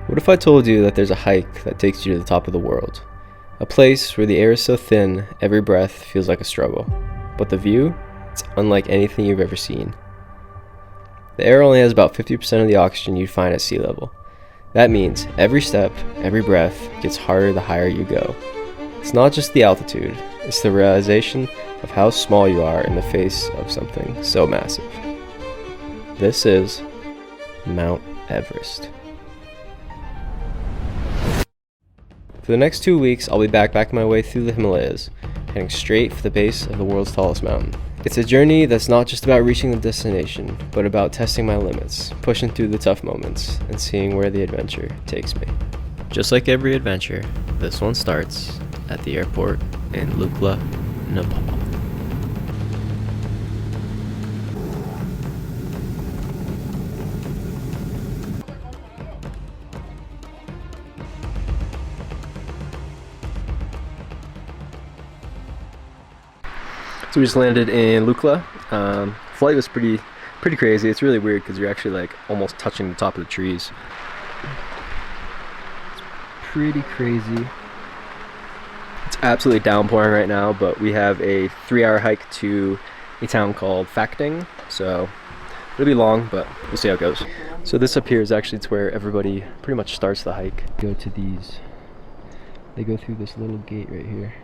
What if I told you that there's a hike that takes you to the top of the world? A place where the air is so thin, every breath feels like a struggle. But the view? It's unlike anything you've ever seen. The air only has about 50% of the oxygen you'd find at sea level. That means every step, every breath gets harder the higher you go. It's not just the altitude, it's the realization of how small you are in the face of something so massive. This is Mount Everest. For the next 2 weeks, I'll be backpacking my way through the Himalayas, heading straight for the base of the world's tallest mountain. It's a journey that's not just about reaching the destination, but about testing my limits, pushing through the tough moments, and seeing where the adventure takes me. Just like every adventure, this one starts at the airport in Lukla, Nepal. So we just landed in Lukla. Flight was pretty crazy. It's really weird because you're actually like almost touching the top of the trees. It's pretty crazy. It's absolutely downpouring right now, but we have a 3-hour hike to a town called Phakting. So it'll be long, but we'll see how it goes. So this up here is actually to where everybody pretty much starts the hike. They go through this little gate right here.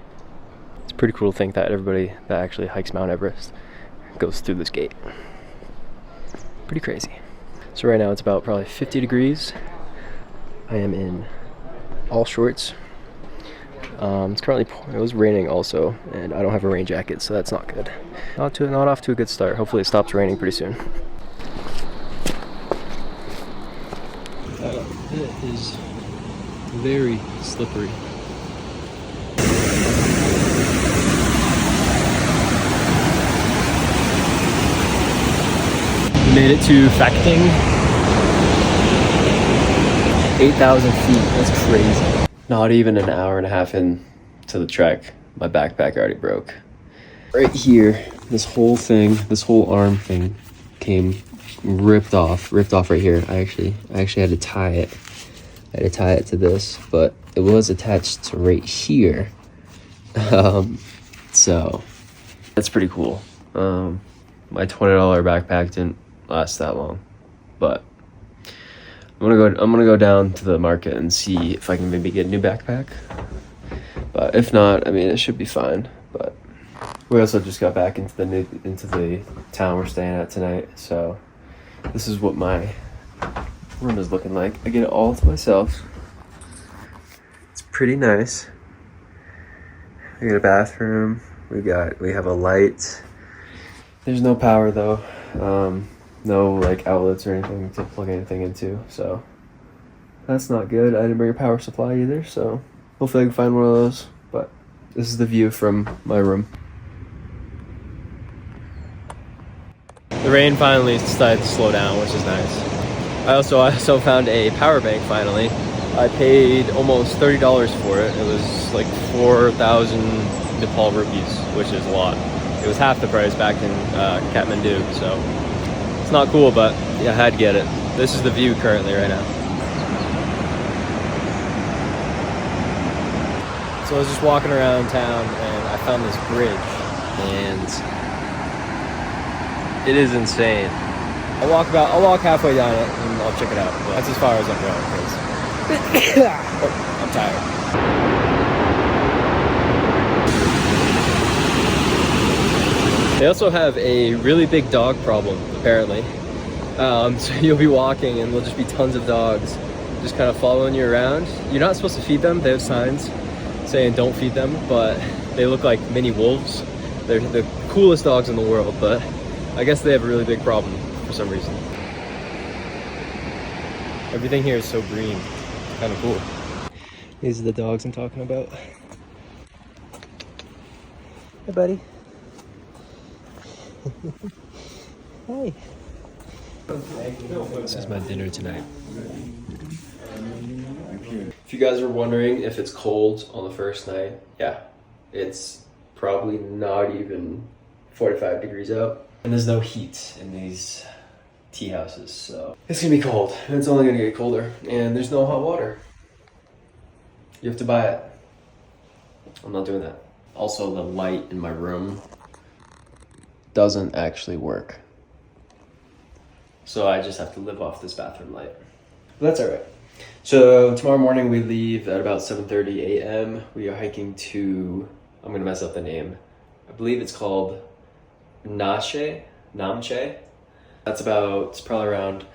It's pretty cool to think that everybody that actually hikes Mount Everest goes through this gate. Pretty crazy. So right now it's about probably 50 degrees. I am in all shorts. It's currently, it was raining also, and I don't have a rain jacket, so that's not good. Not off to a good start. Hopefully it stops raining pretty soon. It is very slippery. Made it to Phakting. 8,000 feet, that's crazy. Not even an hour and a half in to the trek, my backpack already broke. Right here, this whole arm thing came ripped off right here. I actually had to tie it. I had to tie it to this, but it was attached to right here. So that's pretty cool. My $20 backpack didn't last that long, but I'm gonna go down to the market and see if I can maybe get a new backpack. But if not, I mean, it should be fine. But we also just got back into the town we're staying at tonight, so this is what my room is looking like. I get it all to myself. It's pretty nice. We got a bathroom. We have a light. There's no power though. No like outlets or anything to plug anything into, so that's not good. I didn't bring a power supply either, so hopefully I can find one of those. But this is the view from my room. The rain finally decided to slow down, which is nice. I also found a power bank finally. I paid almost $30 for it. It was like 4,000 Nepal rupees, which is a lot. It was half the price back in Kathmandu, so it's not cool, but yeah, I had to get it. This is the view currently right now. So I was just walking around town and I found this bridge, and it is insane. I'll walk halfway down it and I'll check it out. But that's as far as I'm going, because I'm tired. They also have a really big dog problem, apparently. So you'll be walking and there'll just be tons of dogs just kind of following you around. You're not supposed to feed them. They have signs saying don't feed them, but they look like mini wolves. They're the coolest dogs in the world, but I guess they have a really big problem for some reason. Everything here is so green. It's kind of cool. These are the dogs I'm talking about. Hey, buddy. Hey. This is my dinner tonight. If you guys are wondering if it's cold on the first night, yeah, it's probably not even 45 degrees out. And there's no heat in these tea houses, so it's gonna be cold, and it's only gonna get colder, and there's no hot water. You have to buy it. I'm not doing that. Also, the light in my room doesn't actually work, so I just have to live off this bathroom light. But that's all right. So tomorrow morning we leave at about 7:30 a.m. We are hiking to, I'm gonna mess up the name, I believe it's called Namche. That's about, it's probably around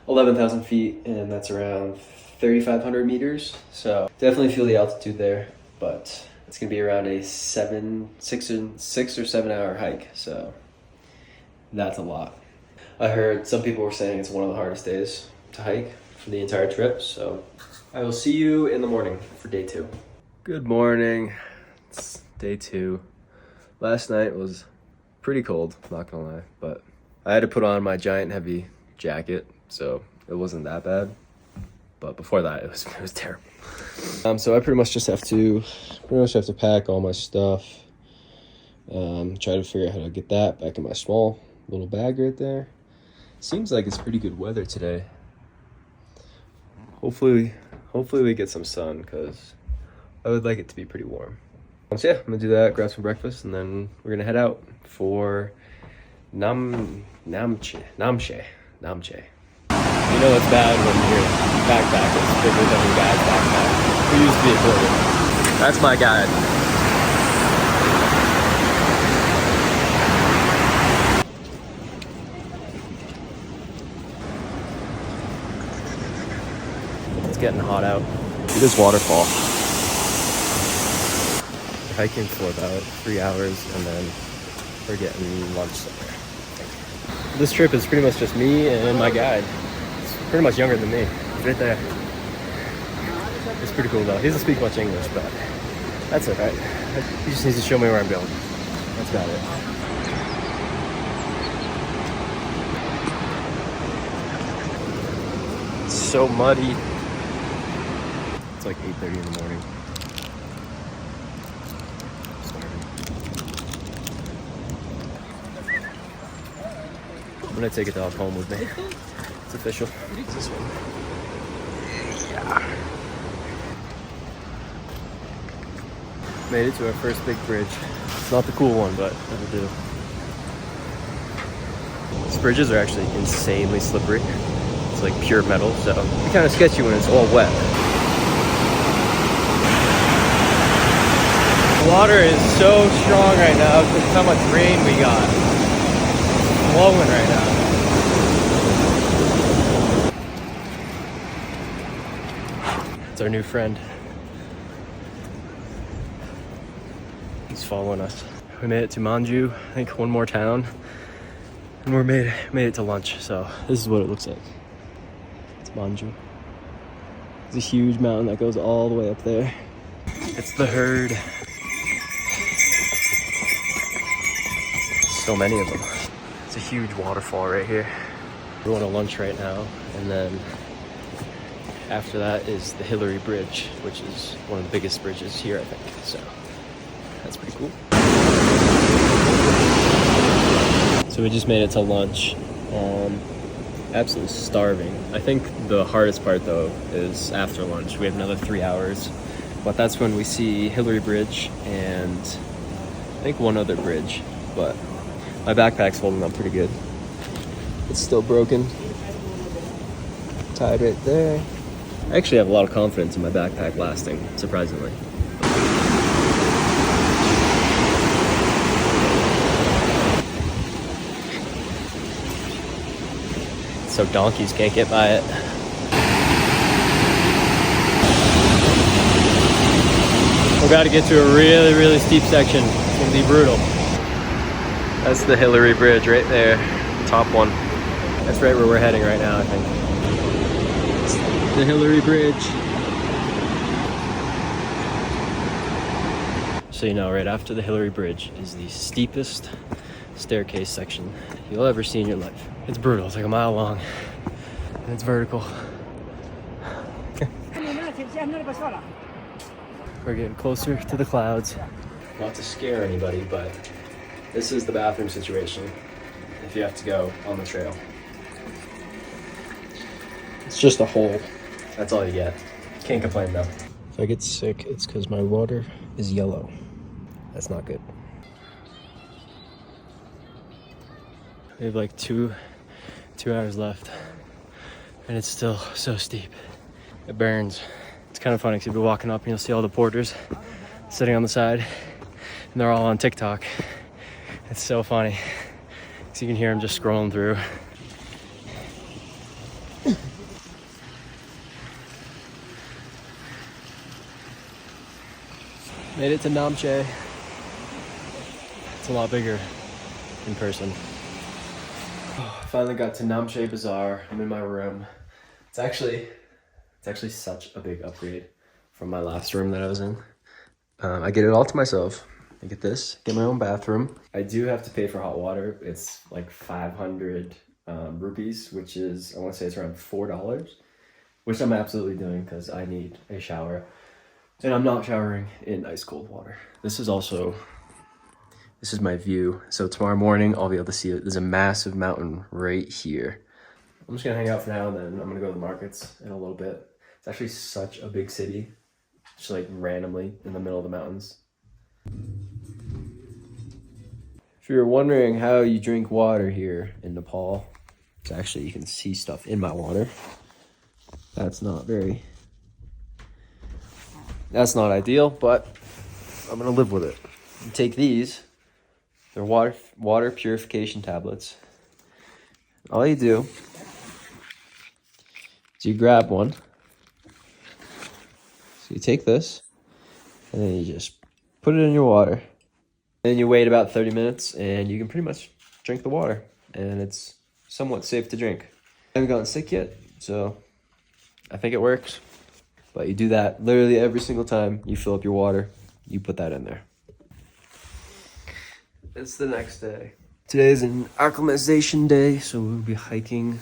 11,000 feet, and that's around 3,500 meters. So definitely feel the altitude there, but it's gonna be around a 6 or 7 hour hike. So that's a lot. I heard some people were saying it's one of the hardest days to hike for the entire trip. So I will see you in the morning for day 2. Good morning. It's day 2. Last night was pretty cold, not gonna lie, but I had to put on my giant heavy jacket, so it wasn't that bad. But before that, it was terrible. So I pretty much have to pack all my stuff. Try to figure out how to get that back in my small little bag right there. Seems like it's pretty good weather today. Hopefully we get some sun, because I would like it to be pretty warm. So yeah, I'm gonna do that, grab some breakfast, and then we're gonna head out for Namche. You know it's bad when your backpack is bigger than your guy's backpack, who used to be a quarter. That's my guide. It's getting hot out. It is waterfall. We're hiking for about 3 hours, and then we're getting lunch somewhere. This trip is pretty much just me and my guide. He's pretty much younger than me. He's right there. It's pretty cool though. He doesn't speak much English, but that's alright. He just needs to show me where I'm going. That's about it. It's so muddy. It's like 8:30 in the morning. I'm gonna take a dog home with me. It's official. It's this one. Yeah. Made it to our first big bridge. It's not the cool one, but it'll do. These bridges are actually insanely slippery. It's like pure metal, so it's kind of sketchy when it's all wet. The water is so strong right now because of how much rain we got. It's flowing right now. It's our new friend. He's following us. We made it to Manju, I think one more town, and we're made it to lunch. So this is what it looks like. It's Manju. It's a huge mountain that goes all the way up there. It's the herd. So many of them. It's a huge waterfall right here. We're going to lunch right now, and then after that is the Hillary Bridge, which is one of the biggest bridges here, I think. So that's pretty cool. So we just made it to lunch. Absolutely starving. I think the hardest part though is after lunch. We have another 3 hours, but that's when we see Hillary Bridge and I think one other bridge, but my backpack's holding up pretty good. It's still broken. Tied right there. I actually have a lot of confidence in my backpack lasting, surprisingly. So donkeys can't get by it. We gotta get to a really, really steep section. It's gonna be brutal. That's the Hillary Bridge right there, the top one. That's right where we're heading right now, I think. It's the Hillary Bridge. So you know, right after the Hillary Bridge is the steepest staircase section you'll ever see in your life. It's brutal, it's like a mile long, and it's vertical. We're getting closer to the clouds. Not to scare anybody, but this is the bathroom situation if you have to go on the trail. It's just a hole. That's all you get. Can't complain though. If I get sick, it's because my water is yellow. That's not good. We have like two hours left, and it's still so steep. It burns. It's kind of funny because you'll be walking up and you'll see all the porters sitting on the side, and they're all on TikTok. It's so funny. So you can hear them just scrolling through. Made it to Namche. It's a lot bigger in person. Finally got to Namche Bazaar. I'm in my room. It's actually such a big upgrade from my last room that I was in. I get it all to myself. I get this, get my own bathroom. I do have to pay for hot water. It's like 500 rupees, which is, I want to say it's around $4, which I'm absolutely doing because I need a shower. And I'm not showering in ice cold water. This is my view. So tomorrow morning, I'll be able to see it. There's a massive mountain right here. I'm just gonna hang out for now, and then I'm gonna go to the markets in a little bit. It's actually such a big city, just like randomly in the middle of the mountains. If you're wondering how you drink water here in Nepal, it's actually, you can see stuff in my water. That's not ideal, but I'm gonna live with it. You take these, they're water purification tablets. All you do is you grab one. So you take this, and then you just put it in your water. Then you wait about 30 minutes, and you can pretty much drink the water, and it's somewhat safe to drink. I haven't gotten sick yet, so I think it works. But you do that literally every single time you fill up your water, you put that in there. It's the next day. Today is an acclimatization day, so we'll be hiking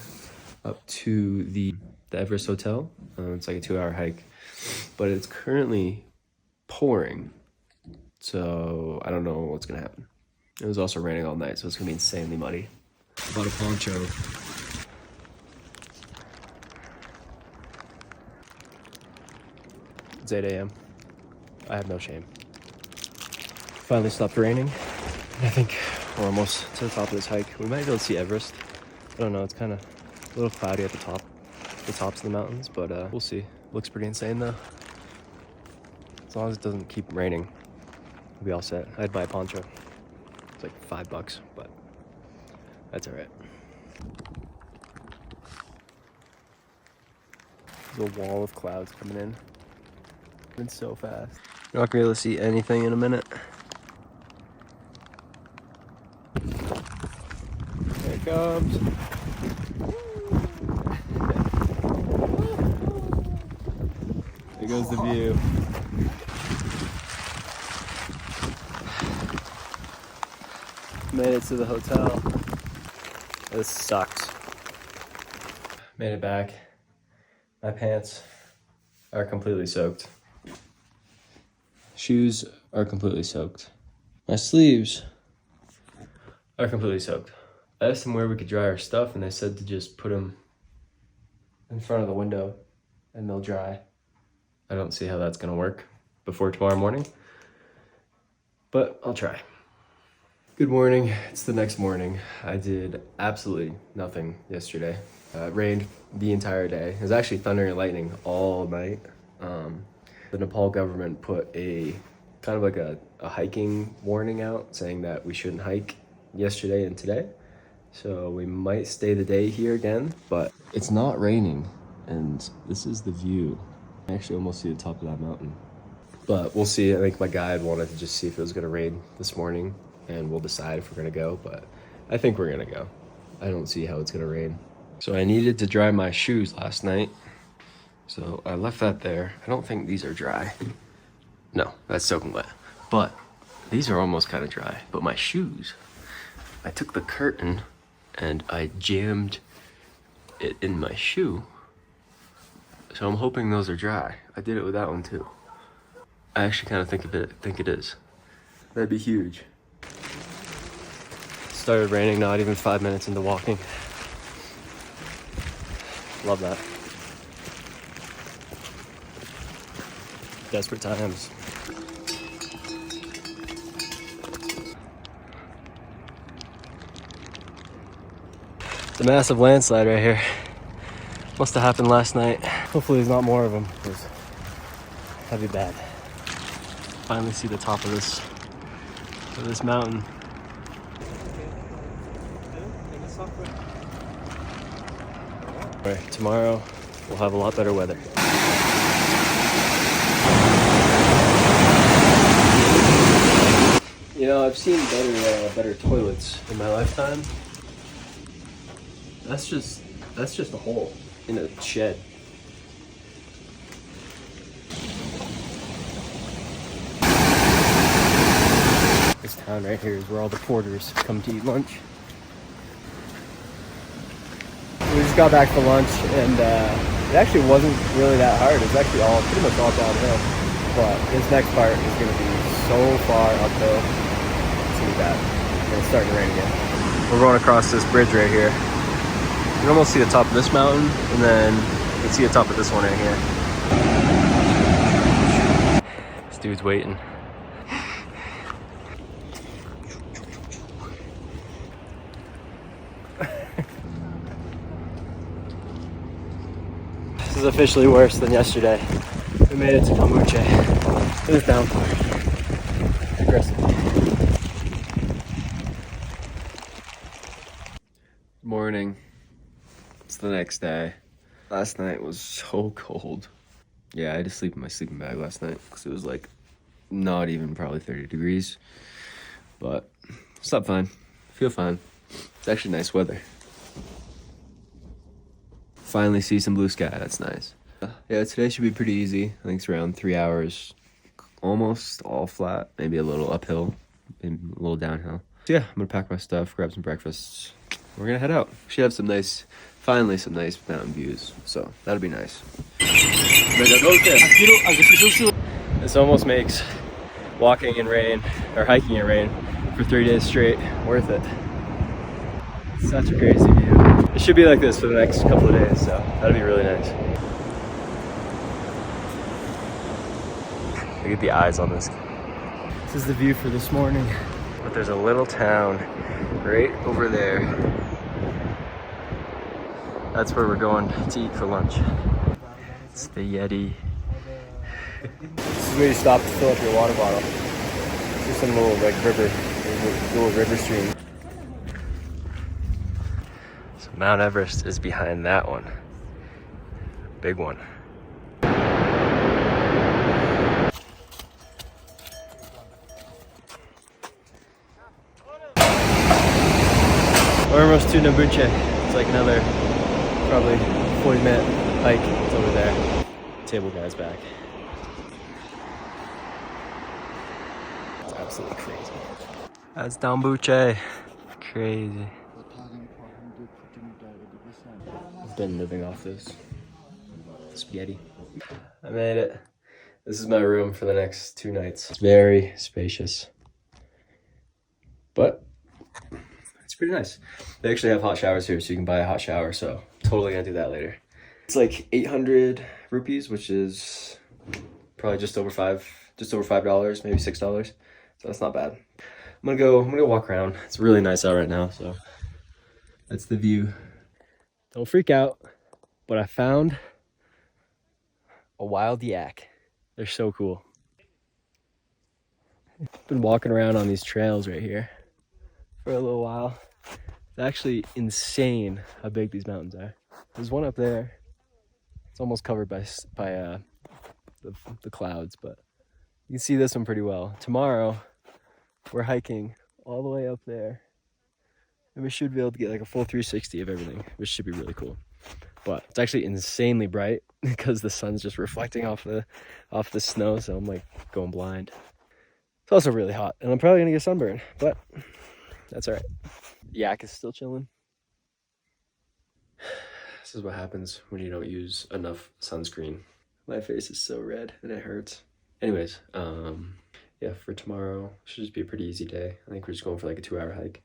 up to the Everest Hotel. It's like a 2-hour hike, but it's currently pouring, so I don't know what's gonna happen. It was also raining all night, so it's gonna be insanely muddy. I bought a poncho. It's 8 a.m. I have no shame. Finally stopped raining. I think we're almost to the top of this hike. We might be able to see Everest. I don't know, it's kind of a little cloudy at the tops of the mountains, but we'll see. Looks pretty insane though. As long as it doesn't keep raining, we'll be all set. I'd buy a poncho. It's like $5, but that's all right. There's a wall of clouds coming in. It's so fast. You're not gonna be able to see anything in a minute. There it comes. There goes the view. Made it to the hotel. This sucks. Made it back. My pants are completely soaked. Shoes are completely soaked. My sleeves are completely soaked. I asked them where we could dry our stuff, and they said to just put them in front of the window and they'll dry. I don't see how that's gonna work before tomorrow morning, but I'll try. Good morning, it's the next morning. I did absolutely nothing yesterday. It rained the entire day. It was actually thundering and lightning all night. The Nepal government put a kind of like a hiking warning out saying that we shouldn't hike yesterday and today. So we might stay the day here again, but it's not raining, and this is the view. I actually almost see the top of that mountain. But we'll see. I think my guide wanted to just see if it was gonna rain this morning, and we'll decide if we're gonna go, but I think we're gonna go. I don't see how it's gonna rain. So I needed to dry my shoes last night, so I left that there. I don't think these are dry. No, that's soaking wet. But these are almost kind of dry. But my shoes, I took the curtain and I jammed it in my shoe. So I'm hoping those are dry. I did it with that one too. I actually kind of think it is. That'd be huge. Started raining not even 5 minutes into walking. Love that. Desperate times. It's a massive landslide right here. Must have happened last night. Hopefully there's not more of them, because that'd be bad. Finally see the top of this mountain. Right, tomorrow we'll have a lot better weather. You know, I've seen better toilets in my lifetime. That's just a hole in a shed. This town right here is where all the porters come to eat lunch. We just got back for lunch, and it actually wasn't really that hard. It's actually pretty much all downhill. But this next part is going to be so far uphill. It's going to be bad. And it's starting to rain again. We're going across this bridge right here. You can almost see the top of this mountain, and then you can see the top of this one right here. This dude's waiting. This is officially worse than yesterday. We made it to Namche. It was downpour. Aggressively. Morning. It's the next day. Last night was so cold. Yeah, I had to sleep in my sleeping bag last night because it was like not even probably 30 degrees. But slept fine. Feel fine. It's actually nice weather. Finally see some blue sky. That's nice. Yeah, today should be pretty easy. I think it's around 3 hours, almost all flat, maybe a little uphill, maybe a little downhill. So yeah, I'm gonna pack my stuff, grab some breakfast. We're gonna head out. Should have finally some nice mountain views. So that'll be nice. This almost makes walking in rain or hiking in rain for 3 days straight worth it. Such a crazy view. It should be like this for the next couple of days, so that'll be really nice. Look at the eyes on this. This is the view for this morning. But there's a little town right over there. That's where we're going to eat for lunch. It's the Yeti. This is where you stop to fill up your water bottle. It's just some little river stream. So Mount Everest is behind that one. Big one. We're almost to Namche. It's like another probably 40-minute hike. It's over there. Table guy's back. It's absolutely crazy. That's Namche. Crazy. I've been living off this spaghetti. I made it. This is my room for the next 2 nights. It's very spacious, but it's pretty nice. They actually have hot showers here, so you can buy a hot shower, so totally gonna do that later. It's like 800 rupees, which is probably just over $5, maybe $6. So that's not bad. I'm gonna go walk around. It's really nice out right now, so that's the view. Don't freak out, but I found a wild yak. They're so cool. Been walking around on these trails right here for a little while. It's actually insane how big these mountains are. There's one up there. It's almost covered by the clouds, but you can see this one pretty well. Tomorrow, we're hiking all the way up there, and we should be able to get like a full 360 of everything, which should be really cool. But it's actually insanely bright because the sun's just reflecting off the snow, so I'm like going blind. It's also really hot, and I'm probably gonna get sunburned, but that's all right. Yak is still chilling. This is what happens when you don't use enough sunscreen. My face is so red and it hurts. Anyways, yeah, for tomorrow, should just be a pretty easy day. I think we're just going for like a 2-hour hike.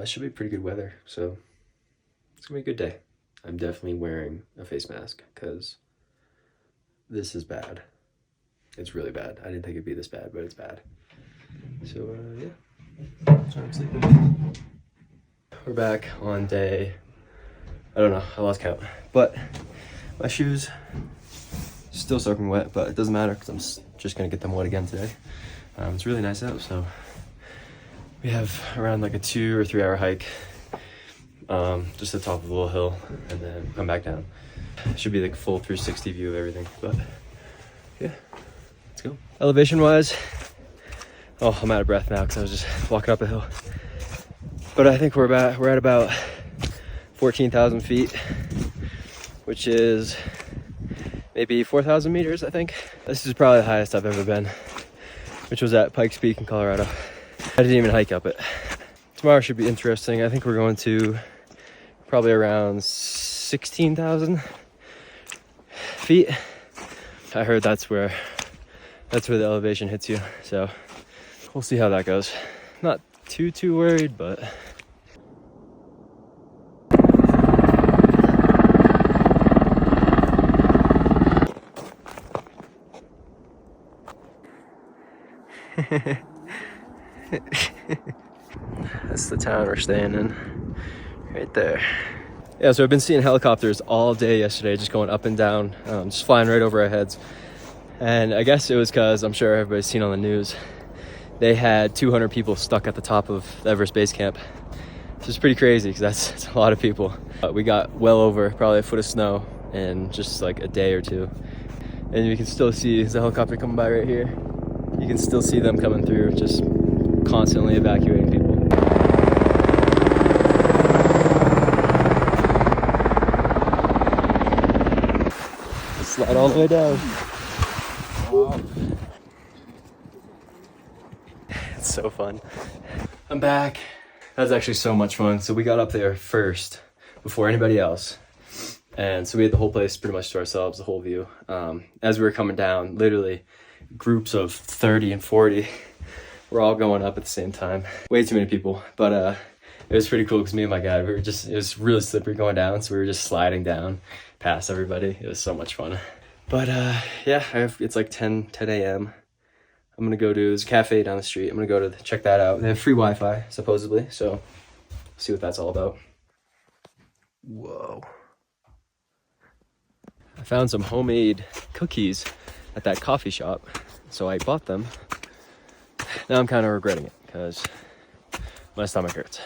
Should be pretty good weather, so it's gonna be a good day. I'm definitely wearing a face mask because this is bad. It's really bad. I didn't think it'd be this bad, but it's bad. So yeah, that's where I'm sleeping. We're back on day, I don't know, I lost count. But my shoes still soaking wet, but it doesn't matter because I'm just gonna get them wet again today. It's really nice out, so we have around like a 2 or 3 hour hike, just the top of a little hill, and then come back down. Should be like full 360 view of everything, but yeah, let's go. Elevation wise, oh, I'm out of breath now because I was just walking up a hill. But I think we're at about 14,000 feet, which is maybe 4,000 meters, I think. This is probably the highest I've ever been, which was at Pikes Peak in Colorado. I didn't even hike up it. Tomorrow should be interesting. I think we're going to probably around 16,000 feet. I heard that's where the elevation hits you. So we'll see how that goes. Not too worried, but that's the town we're staying in, right there. Yeah, so I've been seeing helicopters all day yesterday, just going up and down, just flying right over our heads. And I guess it was because, I'm sure everybody's seen on the news, they had 200 people stuck at the top of the Everest Base Camp. Which is pretty crazy because that's a lot of people. We got well over probably a foot of snow in just like a day or two. And you can still see the helicopter coming by right here. You can still see them coming through, just constantly evacuating people. Slide all the way down. Wow. It's so fun. I'm back. That was actually so much fun. So we got up there first before anybody else. And so we had the whole place pretty much to ourselves, the whole view. As we were coming down, literally groups of 30 and 40 were all going up at the same time. Way too many people, but it was pretty cool because me and my guide, it was really slippery going down, so we were just sliding down past everybody. It was so much fun. But yeah, it's like 10 a.m. I'm gonna go to, there's a cafe down the street. I'm gonna go to check that out. They have free Wi-Fi, supposedly, so see what that's all about. Whoa. I found some homemade cookies at that coffee shop, so I bought them. Now I'm kind of regretting it because my stomach hurts.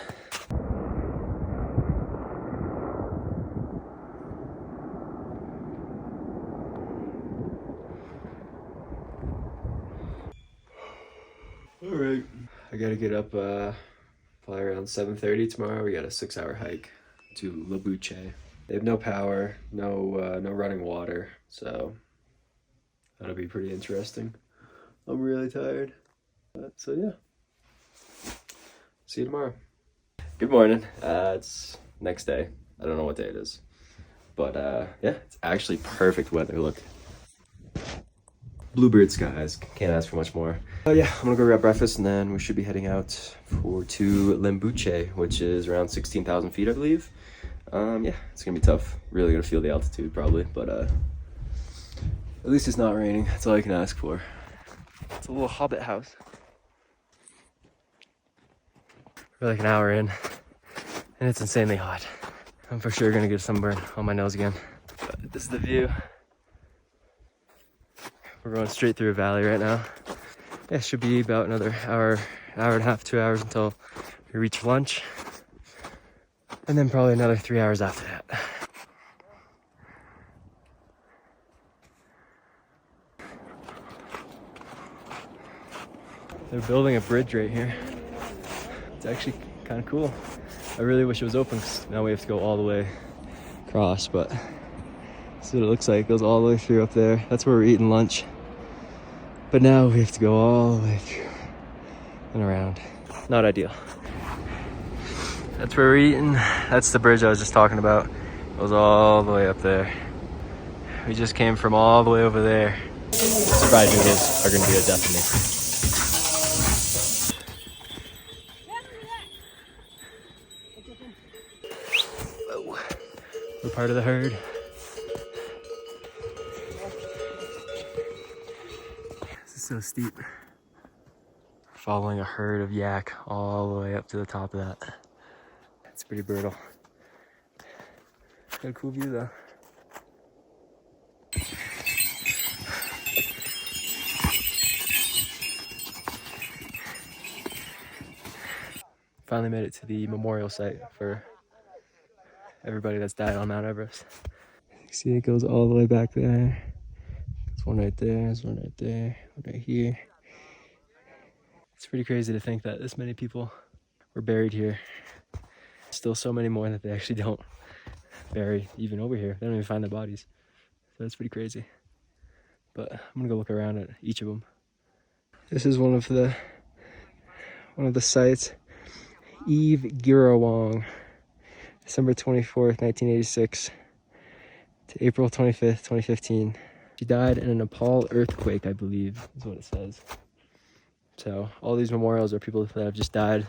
All right, I gotta get up probably around 7:30 tomorrow. We got a 6-hour hike to Namche. They have no power, no running water, so that'll be pretty interesting. I'm really tired, so yeah. See you tomorrow. Good morning. It's next day. I don't know what day it is, but yeah, it's actually perfect weather. Look, bluebird skies. Can't ask for much more. Yeah, I'm gonna go grab breakfast and then we should be heading out to Namche, which is around 16,000 feet, I believe. Yeah, it's gonna be tough. Really gonna feel the altitude probably, but at least it's not raining. That's all I can ask for. It's a little hobbit house. We're like an hour in, and it's insanely hot. I'm for sure gonna get a sunburn on my nose again. But this is the view. We're going straight through a valley right now. Yeah, it should be about another hour and a half, 2 hours until we reach lunch. And then probably another 3 hours after that. They're building a bridge right here. It's actually kind of cool. I really wish it was open because now we have to go all the way across, but this is what it looks like. It goes all the way through up there. That's where we're eating lunch. But now we have to go all the way through and around. Not ideal. That's where we're eating. That's the bridge I was just talking about. It goes all the way up there. We just came from all the way over there. Fried noodles are gonna be a death of me. Whoa. We're part of the herd. so steep. Following a herd of yak all the way up to the top of that. It's pretty brutal. Got a cool view though. Finally made it to the memorial site for everybody that's died on Mount Everest. You see it goes all the way back there. There's one right there, there's one right there, one right here. It's pretty crazy to think that this many people were buried here. Still so many more that they actually don't bury even over here. They don't even find their bodies. So that's pretty crazy. But I'm gonna go look around at each of them. This is one of the sites. Eve Girawong, December 24th, 1986 to April 25th, 2015. She died in a Nepal earthquake, I believe, is what it says. So all these memorials are people that have just died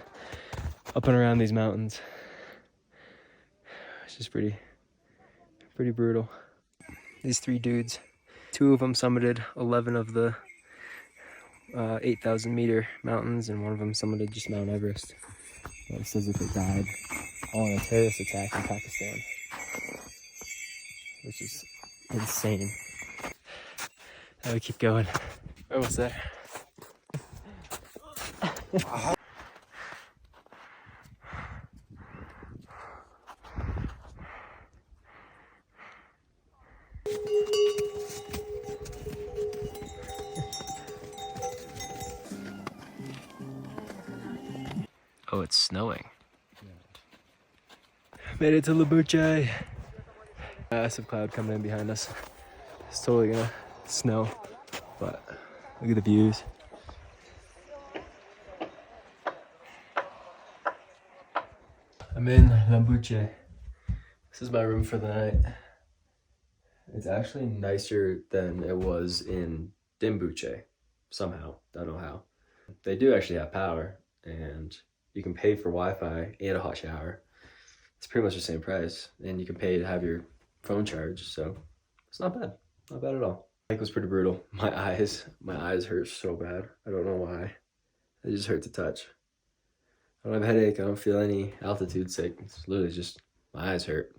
up and around these mountains. It's just pretty brutal. These three dudes, 2 of them summited 11 of the 8,000 meter mountains, and one of them summited just Mount Everest. It says that they died all in a terrorist attack in Pakistan, which is insane. Now we keep going. We're almost there. Oh, it's snowing. Made it to Namche. Massive cloud coming in behind us. It's totally gonna snow, but look at the views. I'm in Namche. This is my room for the night. It's actually nicer than it was in Dimbuche, somehow. Don't know how. They do actually have power, and you can pay for Wi-Fi and a hot shower. It's pretty much the same price, and you can pay to have your phone charged, so it's not bad. Not bad at all. The hike was pretty brutal. My eyes hurt so bad. I don't know why. They just hurt to touch. I don't have a headache. I don't feel any altitude sick. It's literally just my eyes hurt.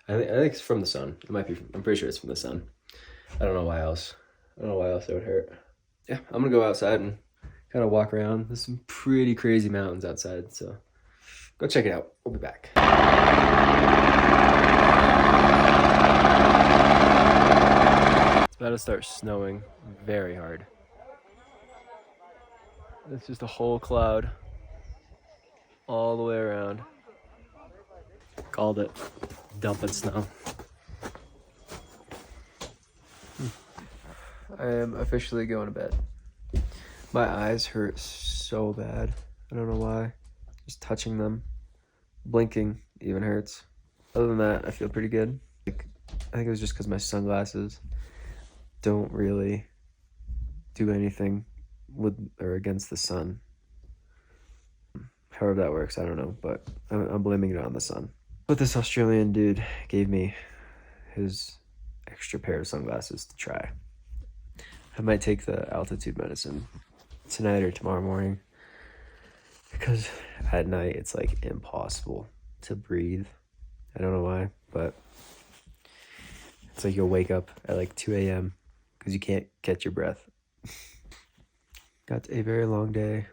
I think it's from the sun. It might be. I'm pretty sure it's from the sun. I don't know why else. I don't know why else it would hurt. Yeah, I'm gonna go outside and kind of walk around. There's some pretty crazy mountains outside, so go check it out. We'll be back. It's about to start snowing very hard. It's just a whole cloud all the way around. Called it. Dumping snow. I am officially going to bed. My eyes hurt so bad. I don't know why. Just touching them. Blinking even hurts. Other than that, I feel pretty good. I think it was just because my sunglasses don't really do anything with or against the sun. However that works, I don't know, but I'm blaming it on the sun. But this Australian dude gave me his extra pair of sunglasses to try. I might take the altitude medicine tonight or tomorrow morning, because at night it's like impossible to breathe. I don't know why, but it's like you'll wake up at like 2 a.m. because you can't catch your breath. Got a very long day.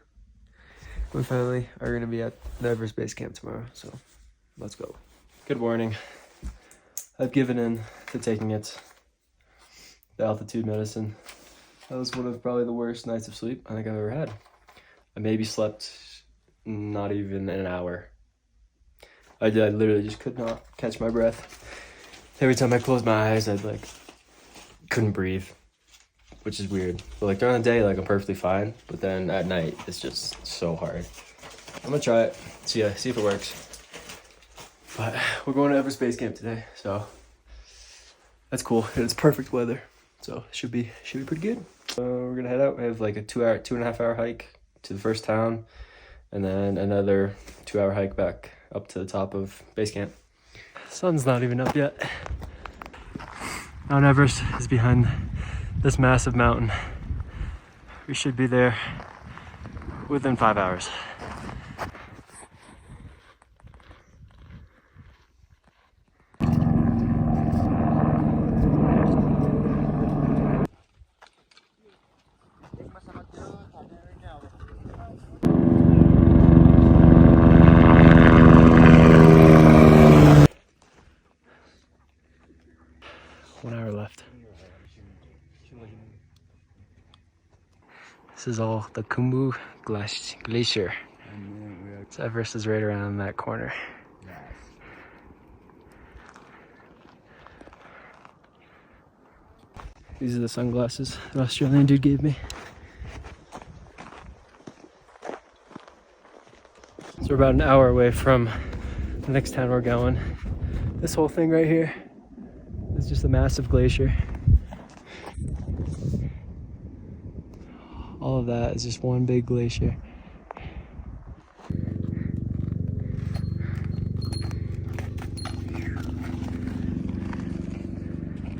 We finally are going to be at the Everest Base Camp tomorrow, so let's go. Good morning. I've given in to taking it. The altitude medicine. That was one of probably the worst nights of sleep I think I've ever had. I maybe slept not even an hour. I literally just could not catch my breath. Every time I closed my eyes, I'd couldn't breathe, which is weird. But during the day, I'm perfectly fine. But then at night, it's just so hard. I'm gonna try it, see if it works. But we're going to Everest Base Camp today, so that's cool. And it's perfect weather, so it should be pretty good. We're gonna head out. We have a 2.5 hour hike to the first town, and then another 2-hour hike back up to the top of base camp. Sun's not even up yet. Mount Everest is behind this massive mountain. We should be there within 5 hours. Left. This is all the Khumbu Glacier. So Everest is right around that corner. These are the sunglasses the Australian dude gave me. So we're about an hour away from the next town we're going. This whole thing right here is just a massive glacier. All of that is just one big glacier.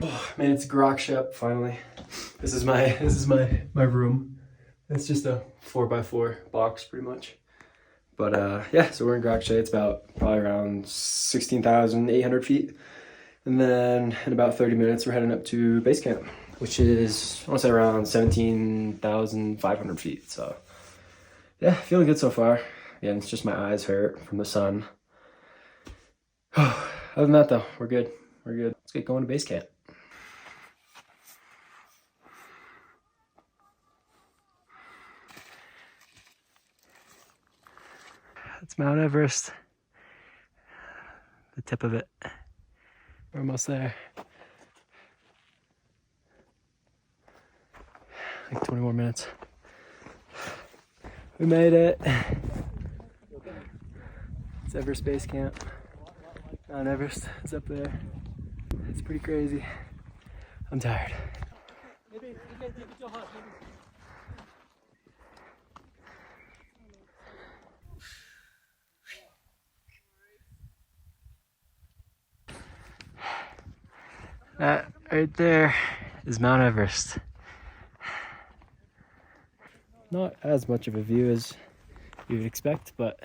Oh, made it to Grok Shop finally. This is my room. It's just a 4x4 box pretty much. But yeah, so we're in Grok Shop. It's probably around 16,800 feet. And then in about 30 minutes, we're heading up to base camp, which is, I want to say, around 17,500 feet. So yeah, feeling good so far. Again, it's just my eyes hurt from the sun. Other than that though, we're good. We're good. Let's get going to base camp. That's Mount Everest. The tip of it. We're almost there. Like 20 more minutes. We made it. It's Everest Base Camp. Mount Everest is up there. It's pretty crazy. I'm tired. That right there is Mount Everest. Not as much of a view as you would expect, but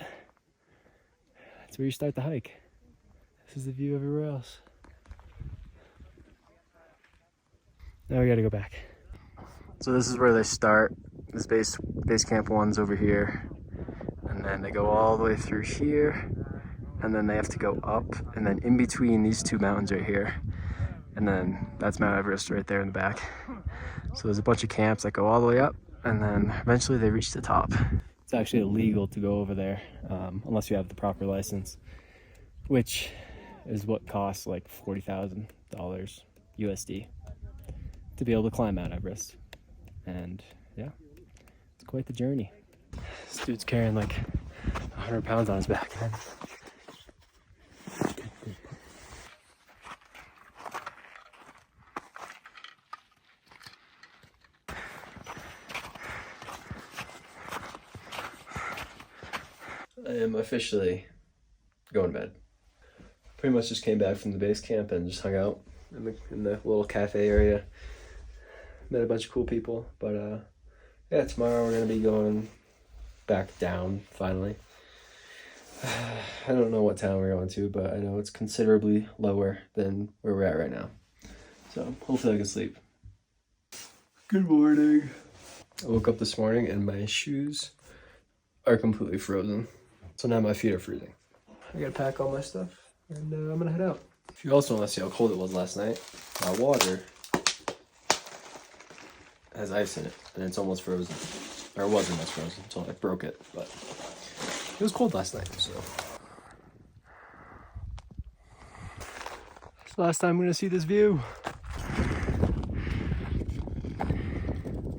that's where you start the hike. This is the view everywhere else. Now we gotta go back. So this is where they start. This base camp one's over here. And then they go all the way through here. And then they have to go up. And then in between these two mountains right here. And then that's Mount Everest right there in the back. So there's a bunch of camps that go all the way up, and then eventually they reach the top. It's actually illegal to go over there unless you have the proper license, which is what costs like $40,000 USD to be able to climb Mount Everest. And yeah, it's quite the journey. This dude's carrying like 100 pounds on his back. I am officially going to bed. Pretty much just came back from the base camp and just hung out in the little cafe area. Met a bunch of cool people, but yeah, tomorrow we're gonna be going back down finally. I don't know what town we're going to, but I know it's considerably lower than where we're at right now. So hopefully I can sleep. Good morning. I woke up this morning and my shoes are completely frozen. So now my feet are freezing. I gotta pack all my stuff and I'm gonna head out. If you also want to see how cold it was last night, my water has ice in it and it's almost frozen. Or it was almost frozen until I broke it, but it was cold last night, so. It's the last time I'm gonna see this view.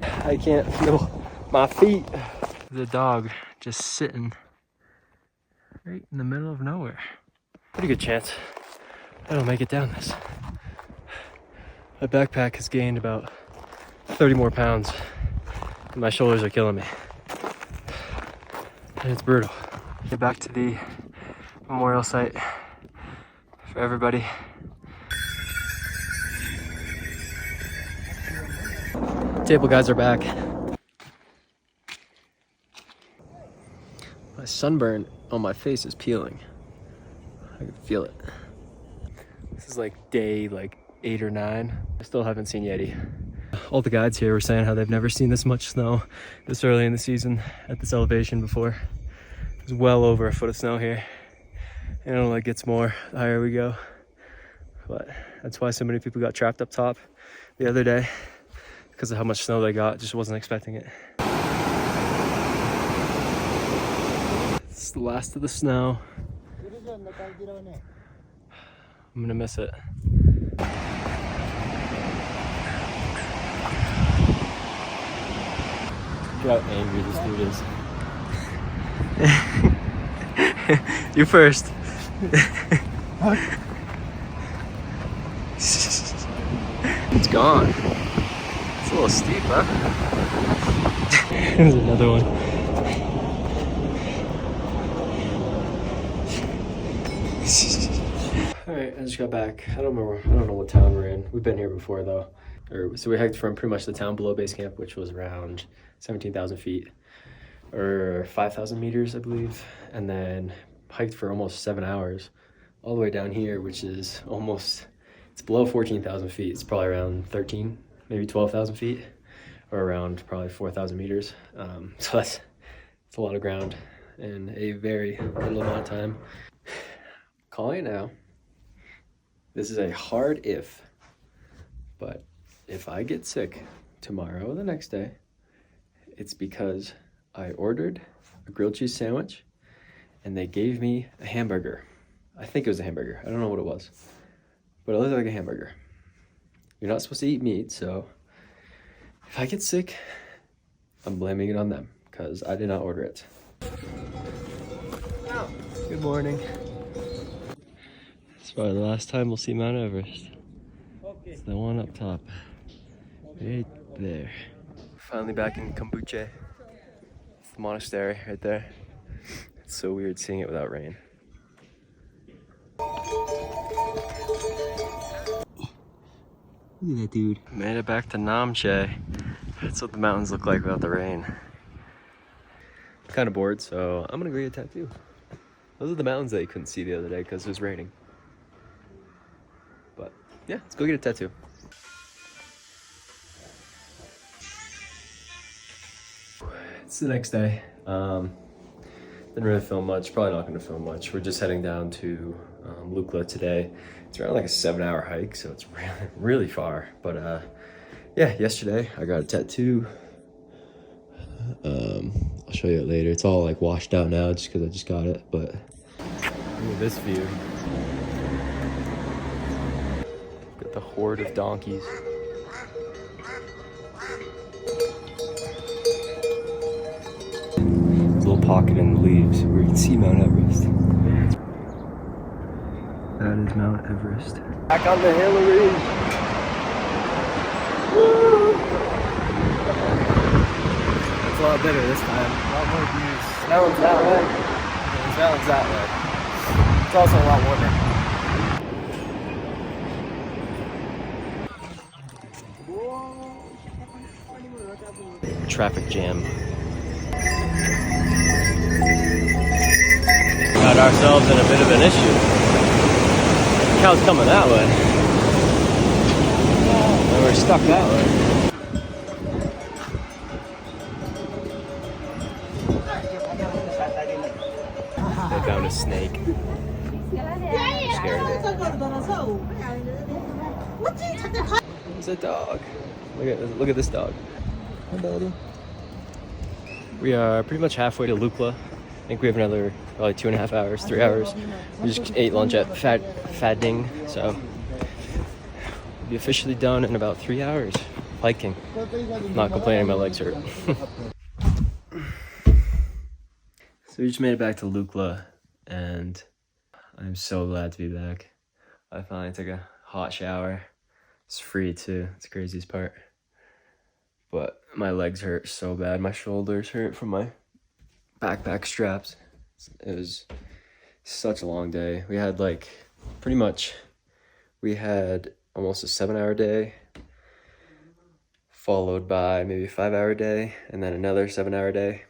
I can't feel my feet. The dog just sitting right in the middle of nowhere. Pretty good chance I don't make it down this. My backpack has gained about 30 more pounds and my shoulders are killing me. And it's brutal. Get back to the memorial site for everybody. Table guys are back. sunburn on my face is peeling. I can feel it. This is like day 8 or 9. I still haven't seen Yeti. All the guides here were saying how they've never seen this much snow this early in the season at this elevation before. There's well over a foot of snow here. And it only gets more the higher we go. But that's why so many people got trapped up top the other day, because of how much snow they got. Just wasn't expecting it. It's the last of the snow. I'm gonna miss it. Look how angry this dude is. You first. It's gone. It's a little steep, huh? There's another one. Alright, I just got back. I don't know what town we're in. We've been here before though. So we hiked from pretty much the town below base camp, which was around 17,000 feet or 5,000 meters, I believe. And then hiked for almost 7 hours all the way down here, which is it's below 14,000 feet. It's probably around 13, maybe 12,000 feet, or around probably 4,000 meters. So it's a lot of ground in a very little amount of time. Calling it now. This is a hard if, but if I get sick tomorrow or the next day, it's because I ordered a grilled cheese sandwich and they gave me a hamburger. I think it was a hamburger. I don't know what it was, but it looked like a hamburger. You're not supposed to eat meat, so if I get sick, I'm blaming it on them because I did not order it. Good morning. It's probably the last time we'll see Mount Everest. It's the one up top. Right there. Finally back in Kambuche. It's the monastery right there. It's so weird seeing it without rain. Look at that dude. Made it back to Namche. That's what the mountains look like without the rain. I'm kind of bored, so I'm gonna go get a tattoo. Those are the mountains that you couldn't see the other day because it was raining. But yeah, let's go get a tattoo. It's the next day. Didn't really film much, probably not gonna film much. We're just heading down to Lukla today. It's around like a 7-hour hike, so it's really far. But yeah, yesterday I got a tattoo. I'll show you it later. It's all like washed out now just because I just got it, but look at this view. Got the horde of donkeys. Little pocket in the leaves where you can see Mount Everest. That is Mount Everest. Back on the Hillary! Woo! It's a lot better this time. A lot more views. That one's that way. That one's that way. It's also a lot warmer. Traffic jam. Got ourselves in a bit of an issue. The cow's coming that way. And we're stuck that way. They found a snake. I'm scared of it. It's a dog. Look at this dog. Hi, buddy. We are pretty much halfway to Lukla. I think we have another probably 2.5 hours, 3 hours. We just ate lunch at Fading, so we'll be officially done in about 3 hours hiking. Not complaining, my legs hurt. So we just made it back to Lukla, and I'm so glad to be back. I finally took a hot shower. It's free too. It's the craziest part. But my legs hurt so bad. My shoulders hurt from my backpack straps. It was such a long day. We had almost a 7-hour day, followed by maybe a 5-hour day, and then another 7-hour day.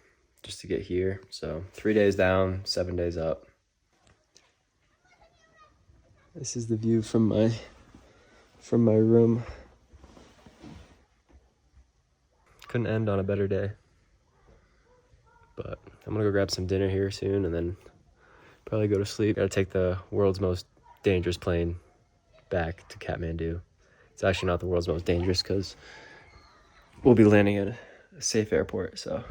just to get here. So 3 days down, 7 days up. This is the view from my room. Couldn't end on a better day. But I'm gonna go grab some dinner here soon and then probably go to sleep. Gotta take the world's most dangerous plane back to Kathmandu. It's actually not the world's most dangerous because we'll be landing at a safe airport, so.